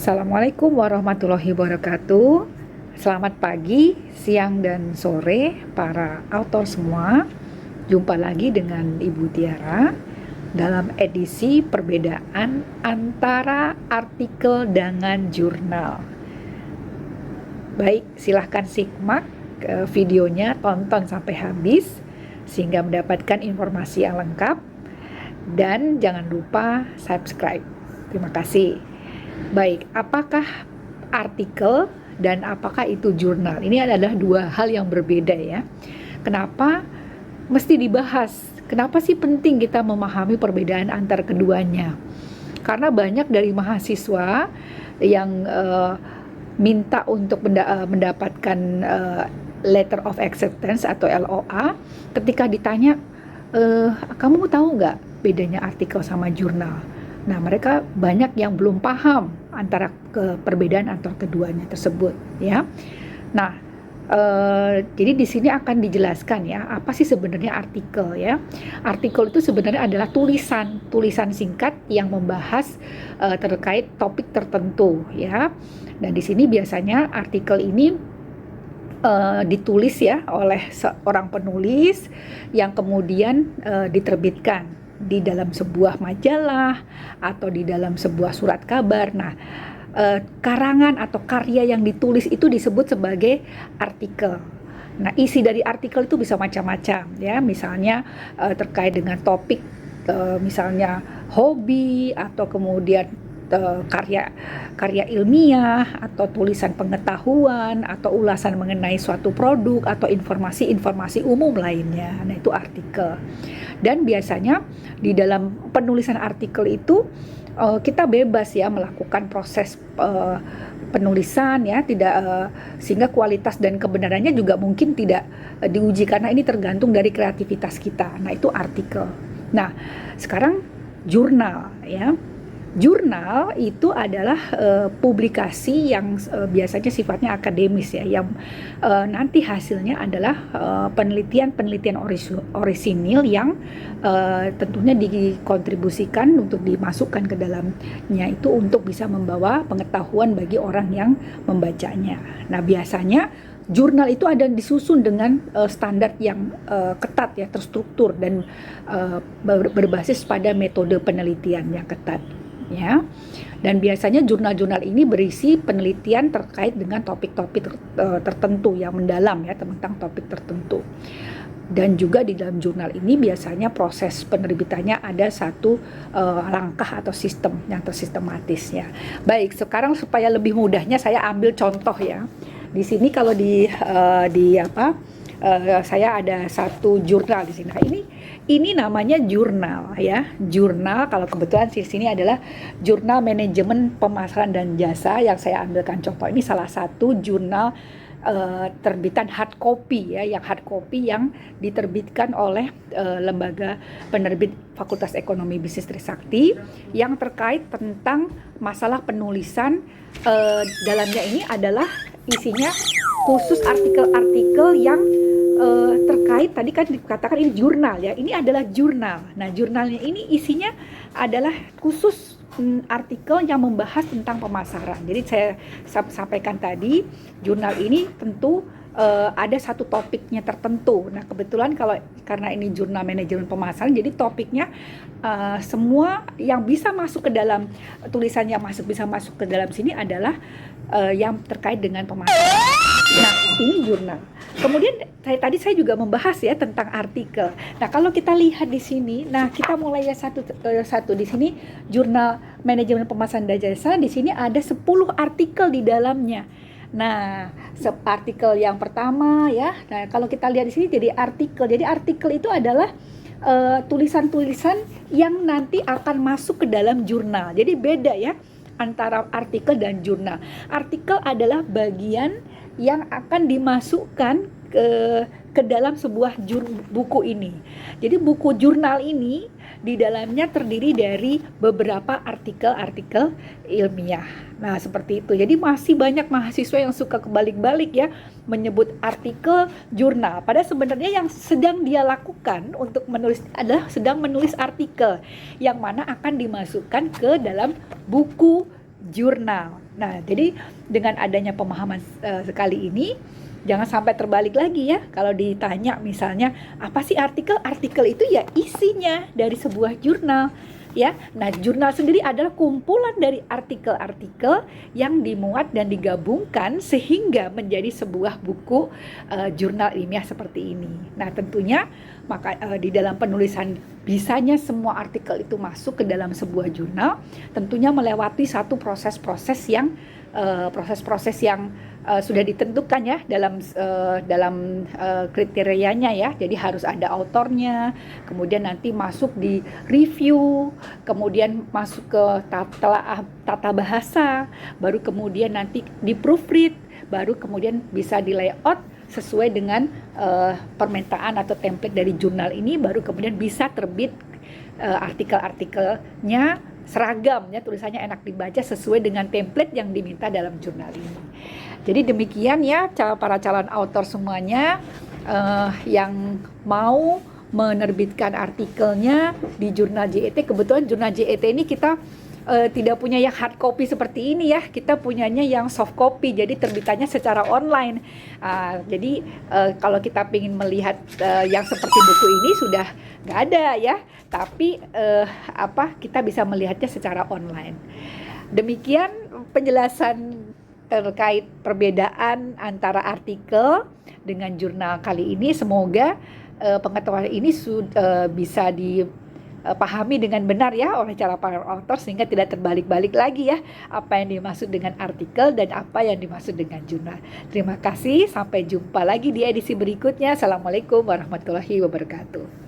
Assalamualaikum warahmatullahi wabarakatuh. Selamat pagi, siang, dan sore para author semua. Jumpa lagi dengan Ibu Tiara dalam edisi perbedaan antara artikel dengan jurnal. Baik, silahkan simak videonya, tonton sampai habis sehingga mendapatkan informasi yang lengkap, dan jangan lupa subscribe. Terima kasih. Baik, apakah artikel dan apakah itu jurnal? Ini adalah dua hal yang berbeda ya. Kenapa mesti dibahas? Kenapa sih penting kita memahami perbedaan antara keduanya? Karena banyak dari mahasiswa yang minta untuk mendapatkan letter of acceptance atau LOA, ketika ditanya, kamu tahu nggak bedanya artikel sama jurnal? Nah, mereka banyak yang belum paham antara perbedaan antara keduanya tersebut, ya. Nah, jadi di sini akan dijelaskan ya, apa sih sebenarnya artikel ya. Artikel itu sebenarnya adalah tulisan singkat yang membahas terkait topik tertentu ya. Dan di sini biasanya artikel ini ditulis ya oleh seorang penulis yang kemudian diterbitkan di dalam sebuah majalah atau di dalam sebuah surat kabar. Nah, karangan atau karya yang ditulis itu disebut sebagai artikel. Nah, isi dari artikel itu bisa macam-macam ya, misalnya terkait dengan topik, misalnya hobi, atau kemudian karya ilmiah, atau tulisan pengetahuan, atau ulasan mengenai suatu produk, atau informasi-informasi umum lainnya. Nah, itu artikel. Dan biasanya di dalam penulisan artikel itu kita bebas ya melakukan proses penulisan ya, tidak sehingga kualitas dan kebenarannya juga mungkin tidak diuji, karena ini tergantung dari kreativitas kita. Nah, itu artikel. Nah, sekarang jurnal ya. Jurnal itu adalah publikasi yang biasanya sifatnya akademis ya, yang nanti hasilnya adalah penelitian orisinil yang tentunya dikontribusikan untuk dimasukkan ke dalamnya, itu untuk bisa membawa pengetahuan bagi orang yang membacanya. Nah, biasanya jurnal itu ada disusun dengan standar yang ketat ya, terstruktur, dan berbasis pada metode penelitian yang ketat ya. Dan biasanya jurnal-jurnal ini berisi penelitian terkait dengan topik-topik tertentu yang mendalam ya, tentang topik tertentu. Dan juga di dalam jurnal ini biasanya proses penerbitannya ada satu langkah atau sistem yang tersistematis ya. Baik, sekarang supaya lebih mudahnya saya ambil contoh ya. Di sini kalau saya ada satu jurnal di sini. Nah, ini namanya jurnal ya. Jurnal, kalau kebetulan di sini adalah Jurnal Manajemen Pemasaran dan Jasa yang saya ambilkan contoh. Ini salah satu jurnal terbitan hard copy ya, yang hard copy yang diterbitkan oleh lembaga penerbit Fakultas Ekonomi Bisnis Trisakti, yang terkait tentang masalah penulisan. Dalamnya ini adalah isinya khusus artikel-artikel yang terkait, tadi kan dikatakan ini jurnal ya, ini adalah jurnal. Nah, jurnalnya ini isinya adalah khusus artikel yang membahas tentang pemasaran. Jadi saya sampaikan tadi, jurnal ini tentu ada satu topiknya tertentu. Nah, kebetulan karena ini jurnal manajemen pemasaran, jadi topiknya semua yang bisa masuk ke dalam tulisan yang bisa masuk ke dalam sini adalah yang terkait dengan pemasaran. Nah, ini jurnal. Kemudian tadi saya juga membahas ya tentang artikel. Nah, kalau kita lihat di sini, nah kita mulai ya satu di sini jurnal manajemen pemasaran dan jasa. Di sini ada 10 artikel di dalamnya. Nah, artikel yang pertama ya. Nah, kalau kita lihat di sini jadi artikel. Jadi artikel itu adalah tulisan-tulisan yang nanti akan masuk ke dalam jurnal. Jadi beda ya antara artikel dan jurnal. Artikel adalah bagian yang akan dimasukkan ke dalam sebuah buku ini. Jadi buku jurnal ini di dalamnya terdiri dari beberapa artikel-artikel ilmiah. Nah, seperti itu. Jadi masih banyak mahasiswa yang suka kebalik-balik ya, menyebut artikel jurnal. Padahal sebenarnya yang sedang dia lakukan untuk menulis adalah sedang menulis artikel yang mana akan dimasukkan ke dalam buku jurnal. Nah, jadi dengan adanya pemahaman sekali ini, jangan sampai terbalik lagi ya. Kalau ditanya misalnya, apa sih artikel? Artikel itu ya isinya dari sebuah jurnal. Ya, nah jurnal sendiri adalah kumpulan dari artikel-artikel yang dimuat dan digabungkan sehingga menjadi sebuah buku jurnal ilmiah seperti ini. Nah, tentunya maka di dalam penulisan bisanya semua artikel itu masuk ke dalam sebuah jurnal, tentunya melewati satu proses-proses yang sudah ditentukan ya dalam kriterianya ya. Jadi harus ada autornya, kemudian nanti masuk di review, kemudian masuk ke tata bahasa, baru kemudian nanti di proofread, baru kemudian bisa di layout sesuai dengan permintaan atau template dari jurnal ini, baru kemudian bisa terbit artikel-artikelnya seragam ya, tulisannya enak dibaca sesuai dengan template yang diminta dalam jurnal ini. Jadi demikian ya para calon author semuanya yang mau menerbitkan artikelnya di jurnal JET. Kebetulan jurnal JET ini kita tidak punya yang hard copy seperti ini ya, kita punyanya yang soft copy, jadi terbitannya secara online. Jadi kalau kita ingin melihat yang seperti buku ini sudah nggak ada ya, tapi kita bisa melihatnya secara online. Demikian penjelasan terkait perbedaan antara artikel dengan jurnal kali ini. Semoga pengetahuan ini bisa dipahami dengan benar ya oleh para author, sehingga tidak terbalik-balik lagi ya apa yang dimaksud dengan artikel dan apa yang dimaksud dengan jurnal. Terima kasih, sampai jumpa lagi di edisi berikutnya. Assalamualaikum warahmatullahi wabarakatuh.